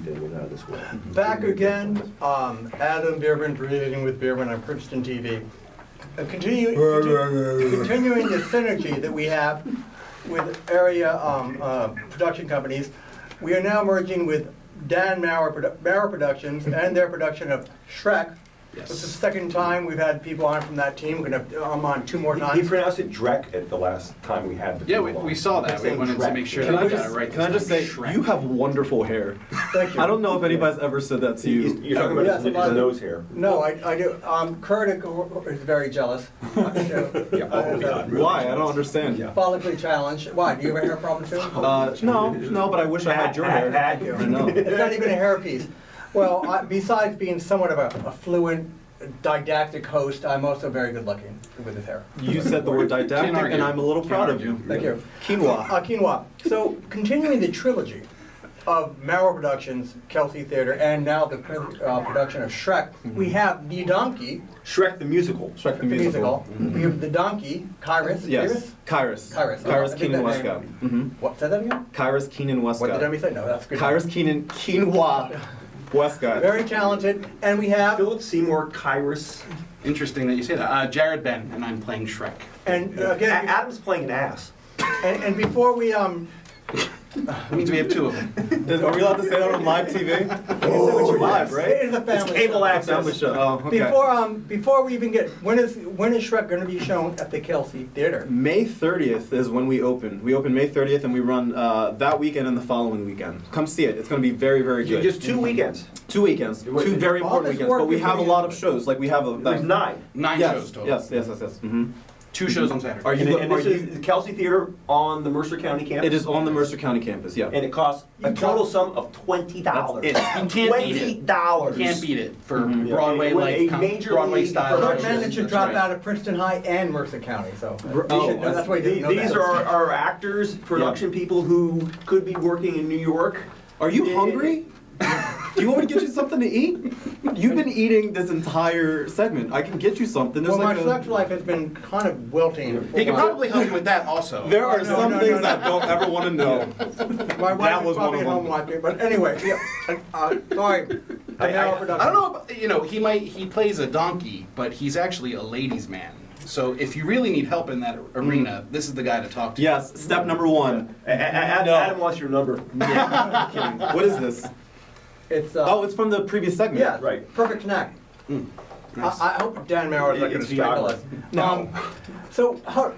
thing went out this way. Back again, Adam Bierman, Breathing with Bierman on Princeton TV. Continuing the synergy that we have with area production companies, we are now merging with Dan Maurer Productions and their production of Shrek. Yes. This is the second time we've had people on from that team. We're going to have on 2 more He times. pronounced it Drek at the last time we had the Yeah, people on. we saw that. We Saying wanted to Drek. make sure Can that I we got it just, right. can I just say, you have wonderful hair. Thank you. I don't know if anybody's ever said that to you. You're talking about Yes, his a lot of- nose hair. No, I do. Kurt is very jealous. Why? I don't understand. Follically challenged. Why? Do you have a hair problem too? No, but I wish I had your hair. Thank you. I know. It's not even a hairpiece. Well, besides being somewhat of a fluent, didactic host, I'm also very good looking with his hair. You said the word didactic, argue. and I'm a little Can't proud of argue. you. Thank you. Quinoa. Quinoa. So, continuing the trilogy of Maurer Productions, Kelsey Theater, and now the production of Shrek, we have the donkey, Shrek the musical. Shrek the the musical. musical. We have the donkey, Kyrus. Yes. Kyrus. Kyrus. Kyrus I think Keenan that Westcott. What, say that again? Kyrus Keenan What did Westcott. I say? No, that's good. Kyrus Keenan Quinoa Westcott. Very talented. And we have, Philip Seymour Kyrus. Interesting that you say that. Jared Ben, and I'm playing Shrek. and again, Adam's playing an ass. and before we, That means we have 2 of them. Are we allowed to say that on live TV? Oh, live, yes. right? It is a family cable show. access. Family show. Oh, okay. Before we even get, when is Shrek going to be shown at the Kelsey Theater? May 30th is when we open. We open May 30th and we run that weekend and the following weekend. Come see it. It's going to be very, very good. Just 2 weekends. 2 weekends. 2 very All important this weekends. work But we is have a being- lot of shows. Like we have a... There's 9. 9 yes, shows total. yes. Mm-hmm. 2 shows on Saturday. Are you? And Are this you? is the Kelsey Theater on the Mercer County campus? It is on the Mercer County campus. Yeah. And it costs a total sum of $20. That's it. You can't beat it. $20. You can't beat it for Mhm. Broadway Yeah, like a major Broadway league style. Kurt production. managed to That's drop right. out of Princeton High and Mercer County, so. Oh, That's why you didn't know These that. are actors, production people who could be working in New York. Are you hungry? Do you want me to get you something to eat? You've been eating this entire segment. I can get you something. There's Well, my like sex life has been kind of wilting. He can probably help you with that also. There are No, some no, things no, no. I don't ever want to know. My wife That is was one probably of at home them. watching, but anyway, yeah, sorry. I I don't know, about, he plays a donkey, but he's actually a ladies' man. So if you really need help in that arena, this is the guy to talk to. Yes, step number 1. Adam wants your number. Yeah, kidding. What is this? It's, Oh, it's from the previous segment. yeah, Right. Perfect snack. Nice. I hope Dan Maurer is not going to It's strangle us. No. So how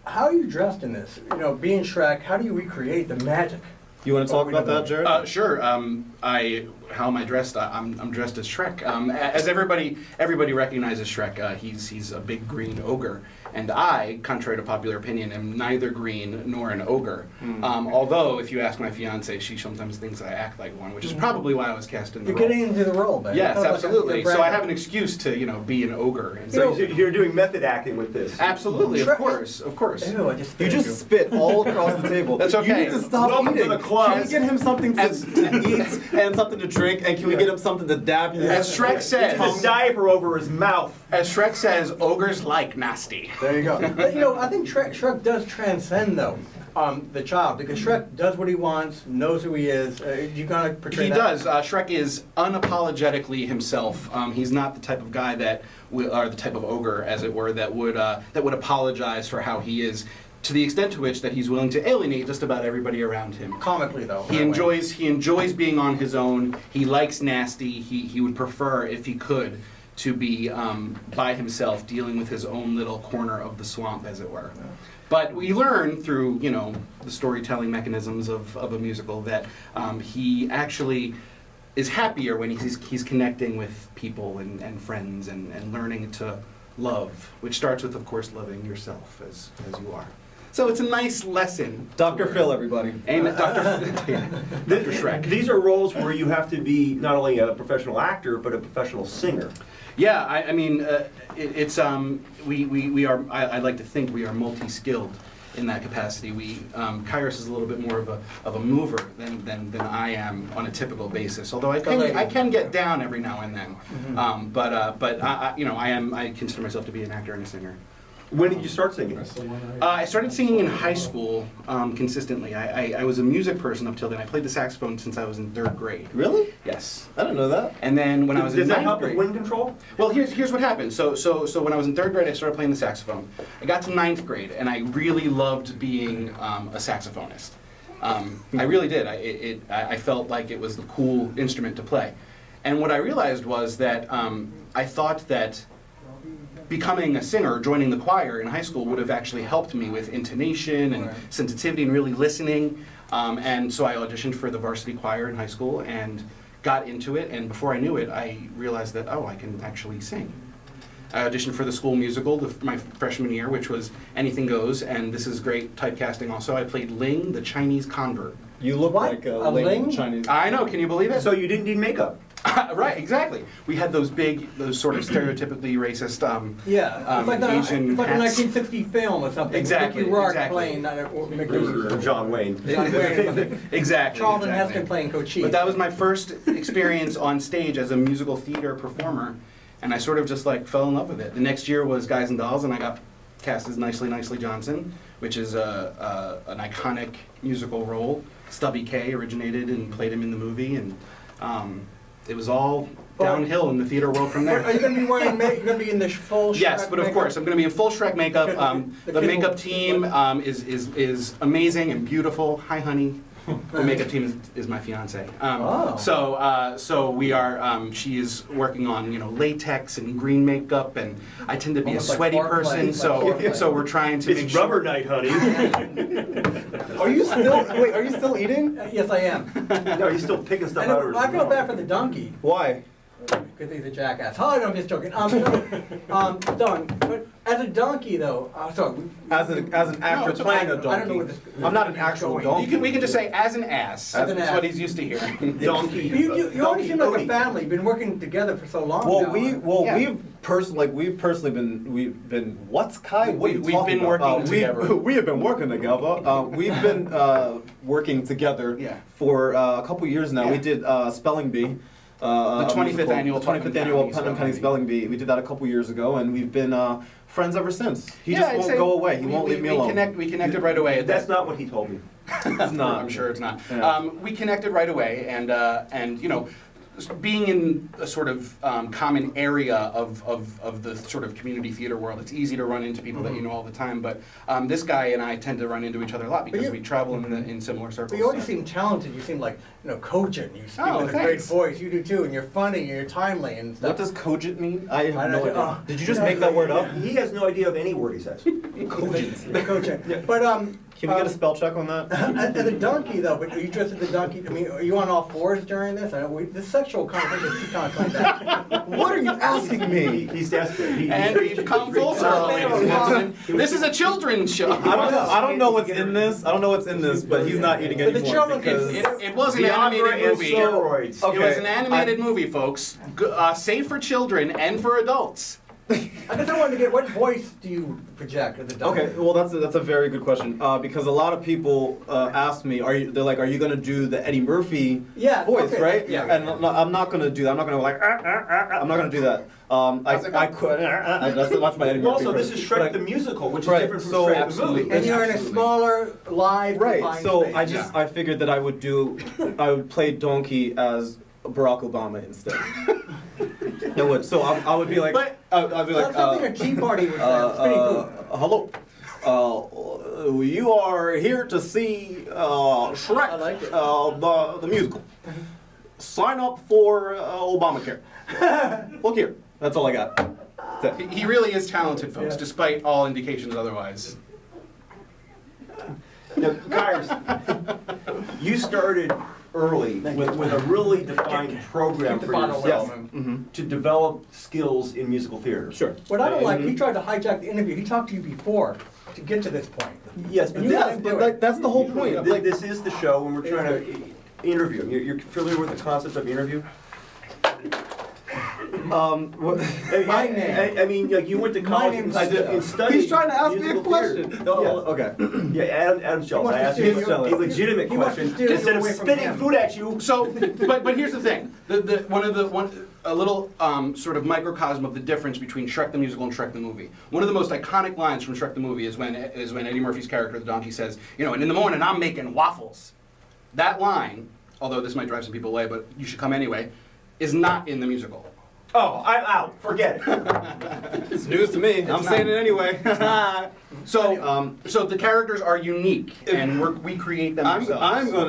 are you dressed in this? You know, being Shrek, how do you recreate the magic? You want to talk about that, Jared? Sure. How am I dressed? I'm dressed as Shrek. As everybody recognizes Shrek, he's a big green ogre, and I, contrary to popular opinion, am neither green nor an ogre. Although, if you ask my fiance, she sometimes thinks I act like one, which is probably why I was cast in the You're role. getting into the role, man. Yes, It's not like absolutely. you're So I Brad. have an excuse to be an ogre. And So you're doing method acting with this. absolutely, of Shrek- course. Ew, I just You spit just spit all across the table. That's You okay. need to stop Welcome to eating. the club. Can we get him something to eat and something to drink? And can we get him something to dab his As Shrek says, It's a diaper over his mouth. as Shrek says, ogres like nasty. There you go. But, I think Shrek does transcend, though, the child, because Shrek does what he wants, knows who he is. You kind of portray He that? does. Shrek is unapologetically himself. He's not the type of guy that, or the type of ogre, as it were, that would apologize for how he is, to the extent to which that he's willing to alienate just about everybody around him. Comically, though. He that way. enjoys being on his own. He likes nasty. He would prefer, if he could, to be by himself, dealing with his own little corner of the swamp, as it were. But we learn through, the storytelling mechanisms of a musical that he actually is happier when he's connecting with people and friends and learning to love, which starts with, of course, loving yourself as you are. So it's a nice lesson. Dr. Phil, everybody. Amen, Dr. Shrek. These are roles where you have to be not only a professional actor, but a professional singer. Yeah, I mean, we are. I like to think we are multi-skilled in that capacity. Kyrus is a little bit more of a mover than I am on a typical basis. Although I can get down every now and then. But I consider myself to be an actor and a singer. When did you start singing? I started singing in high school consistently. I was a music person up till then. I played the saxophone since I was in 3rd grade. Really? Yes. I didn't know that. And then when I was Does in that 9th help with grade. wind control? Well, here's what happened. So when I was in 3rd grade, I started playing the saxophone. I got to 9th grade, and I really loved being a saxophonist. I really did. I felt like it was the cool instrument to play. And what I realized was that I thought that becoming a singer, joining the choir in high school would have actually helped me with intonation and sensitivity and really listening. And so I auditioned for the varsity choir in high school and got into it. And before I knew it, I realized that, oh, I can actually sing. I auditioned for the school musical my freshman year, which was Anything Goes, and this is great typecasting also. I played Ling, the Chinese convert. You look What? like a A Ling? Chinese. I know, can you believe it? So you didn't need makeup? Right, exactly. We had those sort of stereotypically racist Yeah, it's like, Asian it's like a hats. 1960 film or something. Exactly, Mickey Rourke exactly. playing, or Mickey Or John Wayne? John Wayne. Exactly. Charlton exactly. Heston playing Cochise. But that was my first experience on stage as a musical theater performer, and I sort of just like fell in love with it. The next year was Guys and Dolls, and I got cast as Nicely Nicely Johnson, which is an iconic musical role. Stubby K originated and played him in the movie, and it was all downhill in the theater world from there. Are you going to be wearing you're going to be in this full Yes, Shrek but of makeup? course, I'm going to be in full Shrek makeup. The The kid makeup will- team is amazing and beautiful. Hi, honey. The makeup team is my fiance. Oh. So we are. She is working on latex and green makeup, and I tend to be Almost a like sweaty foreplay, person. like So foreplay. we're trying to make It's sure. rubber night, honey. Are you still? Wait, are you still eating? Yes, I am. No, he's still picking stuff And out of his I feel mouth. bad for the donkey, Why? because he's a jackass. Oh, no, I'm just joking. Don, but as a donkey, though, sorry. As an actor it's playing I a don't know where donkey. this- I'm not an actual going. donkey. We can just say as an ass. As an That's ass. what he's used to hearing. Donkey. You already donkey seem like a Cody. family. You've been working together for so long Well, now. Yeah. we've personally been what's Kai? What are you We've talking been about? working together. We have been working together. We've been working together Yeah. for a couple years now. Yeah. We did Spelling Bee. The 25th annual the 25th Putnam annual County Putnam County Spelling Spelling Bee. We did that a couple years ago, and we've been friends ever since. He Yeah, just I'd won't say go away. He we- won't we- leave me we alone. We connected right away. That's not what he told me. It's not. I'm sure it's not. Yeah. We connected right away, and being in a sort of common area of the sort of community theater world, it's easy to run into people that you know all the time. But this guy and I tend to run into each other a lot because we travel in similar circles. But you always so. seem talented. You seem like, cogent. You speak Oh, with a great thanks. voice. You do too, and you're funny and you're timely and stuff. What does cogent mean? I have I no don't- idea. Did you just make that word up? He has no idea of any word he says. The cogent. But Can we get a spell check on that? as a donkey though, but are you dressed as a donkey? I mean, are you on all fours during this? I know this sexual conversation is kind of like that. What are you asking me? He's desperate. And we've come full circle, ladies and gentlemen. This is a children's show. I don't know what's in this. I don't know what's in this, but he's not eating But the anymore children because It was an Viagra animated and movie. steroids. Okay. It was an animated movie, folks. Safe for children and for adults. I guess I wanted to get, what voice do you project as a donkey? Okay, well that's a very good question because a lot a people ask me, they're like, are you gonna do the Eddie Murphy Yeah, voice, okay, right? yeah. And I'm not gonna do that. I'm not gonna I'm not gonna do that. I could. That's my Eddie Murphy. Also, this is impression. Shrek the musical, which is Right, different from so- Shrek the Absolutely. movie. And you're in a Absolutely. smaller, live, Right. confined So space. I figured that I would play Donkey as Barack Obama instead. It would. So I would be like, But- I'd be like, Something a Tea Party would say. It's pretty cool. hello. You are here to see Shrek, I like it. the musical. Sign up for Obamacare. Look here. That's all I got. That's it. He really is talented, folks, Yeah. despite all indications otherwise. Now, Kyers, you started early with a really defined program Keep the for bottle yourself relevant. to develop skills in musical theater. Sure. What I don't like, he tried to hijack the interview. He talked to you before to get to this point. Yes, but And you let him do it. That's the whole point. Th- This is the show when we're trying to interview. You're familiar with the concept of interview? My name. I mean, like you went to My college name's and Joe. and studied. He's trying to ask me a musical question. theater. Oh, Yeah. okay. Yeah, Adam's jealous. wants I to asked steal you your- a legitimate he wants to question steal you instead of away from spitting him. food at you. So, but here's the thing. a little sort of microcosm of the difference between Shrek the Musical and Shrek the Movie. One of the most iconic lines from Shrek the Movie is when Eddie Murphy's character, the donkey, says, you know, and in the morning I'm making waffles. That line, although this might drive some people away, but you should come anyway, is not in the musical. Oh, I'm out. Forget it. It's news to me. I'm saying it anyway. So, so the characters are unique, and we create them ourselves.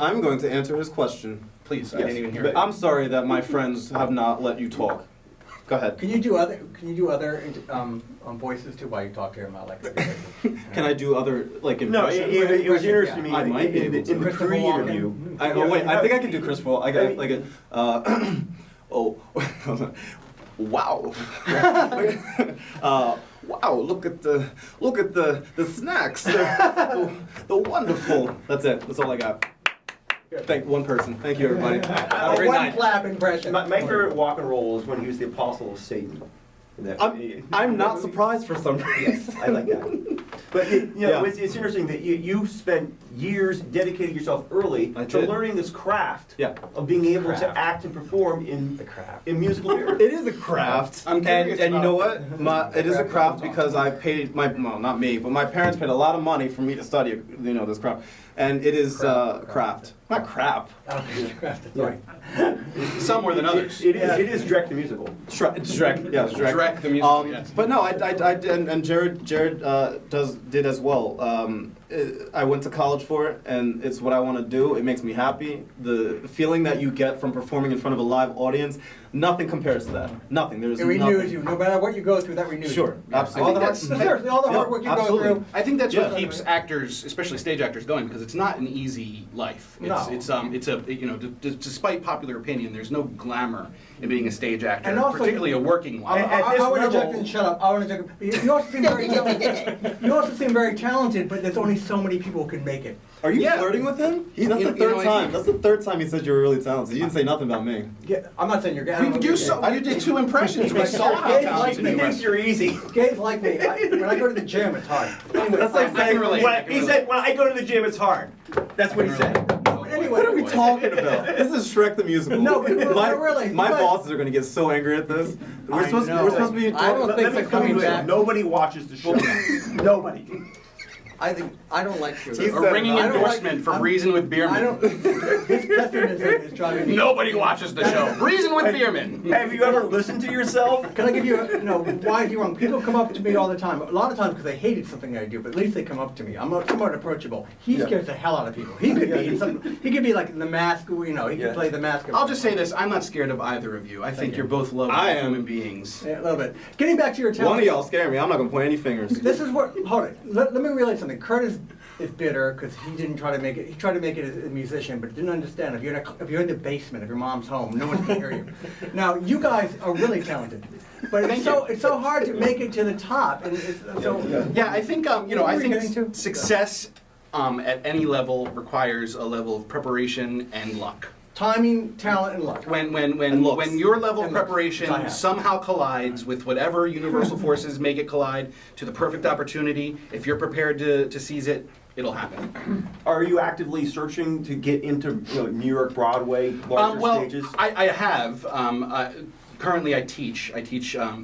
I'm going to answer his question. Please, I didn't even hear it. I'm sorry that my friends have not let you talk. Go ahead. Can you do other voices too while you talk to him? I like that. Can I do other like No, impressions? it was interesting to me. I might be able to. In the Christopher Walken. pre-interview. Oh wait, I think I can do Chris Paul. I got like a. Oh, wow. Wow! Look at the snacks. The wonderful. That's it. That's all I got. Thank one person. Thank you, everybody. Have a great One night. clap impression. My favorite walk and roll is when he was the apostle of Satan. I'm not surprised for some reason. Yes, I like that. But you know, Yeah. it's interesting that you spent years dedicating yourself early I to did. learning this craft Yeah. of being able to Craft. act and perform in The craft. musical theater. It is a craft, I'm curious and you know about- what? It is a craft because I paid well, not me, but my parents paid a lot of money for me to study, this craft, and it is craft, not crap. Sorry. Some more than others. It is Drek the musical. Shrek, yeah, Shrek. Shrek the musical, yes. But no, I did, and Jared did as well. I went to college for it, and it's what I want to do. It makes me happy. The feeling that you get from performing in front of a live audience, nothing compares to that. Nothing. There's It renews you. No matter what you go through, that renews you. Sure, absolutely. All the hard, seriously, all the hard work you go absolutely. through. I think that's Yeah. what keeps actors, especially stage actors, going because it's not an easy life. It's No. it's a despite popular opinion, there's no glamour in being a stage actor, And also- particularly a working one. At this I want to level- interject and shut up. I want to interject. You also seem very talented. You also seem very talented, but there's only so many people who can make it. Are you Yeah. flirting with him? That's You the know, third I time. think- That's the third time he said you were really talented. You didn't say nothing about me. I'm not saying you're gay. You did 2 impressions. We saw how Gays like talented me. you He were. thinks you're easy. Gays like me. When I go to the gym, it's hard. Anyway, That's like I can saying, relate. When, he said, when I go to the gym, it's hard. That's what he said. anyway, what are we talking about? This is Shrek the musical. No, but really, my but- bosses are gonna get so angry at this. We're I supposed know. to be. I don't Let think me they're fill coming you in. back. Nobody watches the show. Nobody. I don't like sugar. He A said- ringing I don't endorsement like- for I'm- Reason with Bierman. I don't. His pessimism is driving me. Nobody watches the show. Reason with Bierman. Have you ever listened to yourself? Can I give you, why is he wrong? People come up to me all the time, a lot of times because they hated something I do, but at least they come up to me. I'm somewhat approachable. He scares the hell out of people. He could be in some, he could be like the mask, he could play the mask. I'll just say this: I'm not scared of either of you. I think you. you're both lovely I am. human beings. Yeah, a little bit. Getting back to your talent. One of y'all scare me. I'm not gonna point any fingers. This is what, hold it, let me relate something. Curtis is bitter because he didn't try to make it, he tried to make it as a musician, but didn't understand if you're in the basement of your mom's home, no one can hear you. Now, you guys are really talented, but it's so hard to make it to the top, and it's so. Yeah, I think What I were you getting think to? success at any level requires a level of preparation and luck. Timing, talent, and luck. And looks. When your level of And looks, preparation which I have. somehow collides with whatever universal forces make it collide to the perfect opportunity, if you're prepared to seize it, it'll happen. Are you actively searching to get into New York Broadway, larger Well, stages? I have. Currently, I teach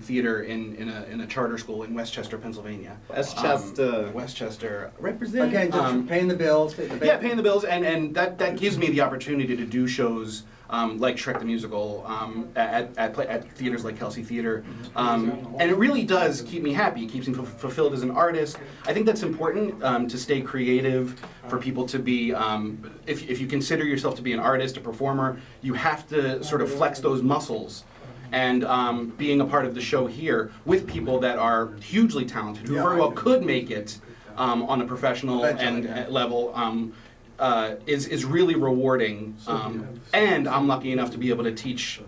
theater in a charter school in Westchester, Pennsylvania. Westchester. Westchester. Represent. Again, just paying the bills. Yeah, paying the bills, and that gives me the opportunity to do shows like Shrek the Musical at theaters like Kelsey Theater, and it really does keep me happy. It keeps me fulfilled as an artist. I think that's important to stay creative, for people to be. If you consider yourself to be an artist, a performer, you have to sort of flex those muscles. And being a part of the show here with people that are hugely talented, who very well could make it on a professional level, is really rewarding. And I'm lucky enough to be able to teach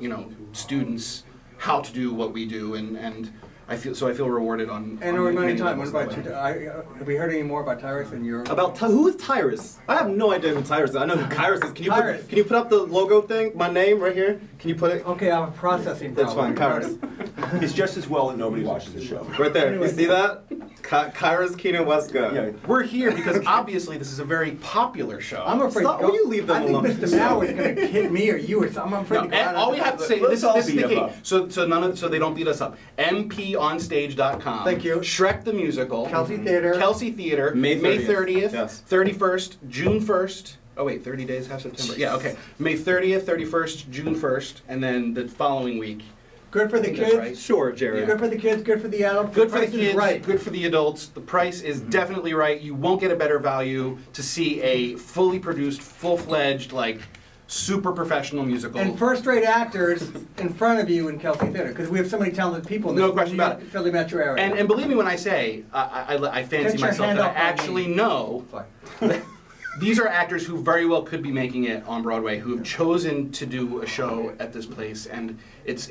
students how to do what we do, and I feel rewarded on. And on a remaining many time, what levels about that you? way. Have we heard any more about Tyrus and your... Who is Tyrus? I have no idea who Tyrus is. I know who Tyrus is. Can you put up the logo thing? My name right here. Can you put it? Okay, I have a processing That's problem. fine, Tyrus. It's just as well that nobody watches the show. Right there. Anyway. You see that? Kyra's Keenan Westcott. Yeah. We're here because obviously this is a very popular show. I'm afraid. Stop, will you leave them alone? I think Mr. Mao is going to hit me or you or something. I'm afraid No, to go and out. all we have to say, Let's this all is the beat 'em key. up. So they don't beat us up. mponstage.com. Thank you. Shrek the Musical. Kelsey Theater. Kelsey Theater. May 30th. 30th. Yes. 31st. June 1st. Oh wait, 30 days, half September. Yeah, okay. May 30th, 31st, June 1st, and then the following week. Good for the That's kids. right. Sure, Jared. Good for the kids. Good for the adults. Good for the price is kids, Right. good for the adults. The price is definitely right. You won't get a better value to see a fully produced, full-fledged, like, super professional musical. And first-rate actors in front of you in Kelsey Theater, because we have so many talented people in No this question about it. Philly metro area. And believe me when I say, I fancy Get your myself hand that I up on me. actually know Sorry. these are actors who very well could be making it on Broadway, who have chosen to do a show at this place, and it's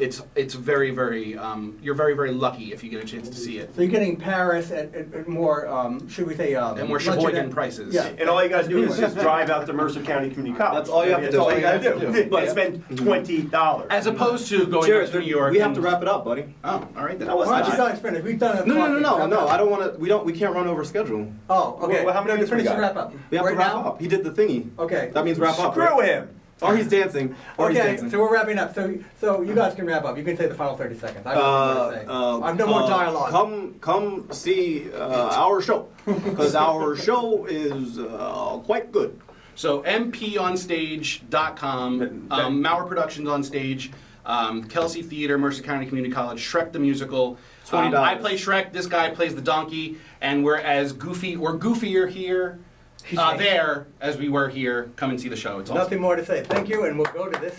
very, very, you're very, very lucky if you get a chance to see it. So you're getting Paris at more, should we say, At more budget- Sheboygan prices. Yeah. And all you gotta do is just drive out to Mercer County Community College. That's all you have to That's do. all you gotta That's all you have to do. do. And spend $20. As opposed to going Jared, up to New York. we have and- to wrap it up, buddy. Oh, all right then. That was Why don't you not- guys finish? We've done it. No. I don't want to. We can't run over schedule. Oh, okay. Well, how many minutes we Finish the got? wrap up. We have Right to wrap now? up. He did the thingy. Okay. That means wrap up. Screw right? him. Or he's dancing. Or he's Okay, dancing. so we're wrapping up. So you guys can wrap up. You can say the final 30 seconds. I have nothing more to say. I have no more dialogue. Come see our show because our show is quite good. So mponstage.com, Mauer Productions on Stage, Kelsey Theater, Mercer County Community College, Shrek the Musical. $20. I play Shrek, this guy plays the donkey, and we're as goofy or goofier here, there, as we were here. Come and see the show. It's awesome. Nothing more to say. Thank you, and we'll go to this.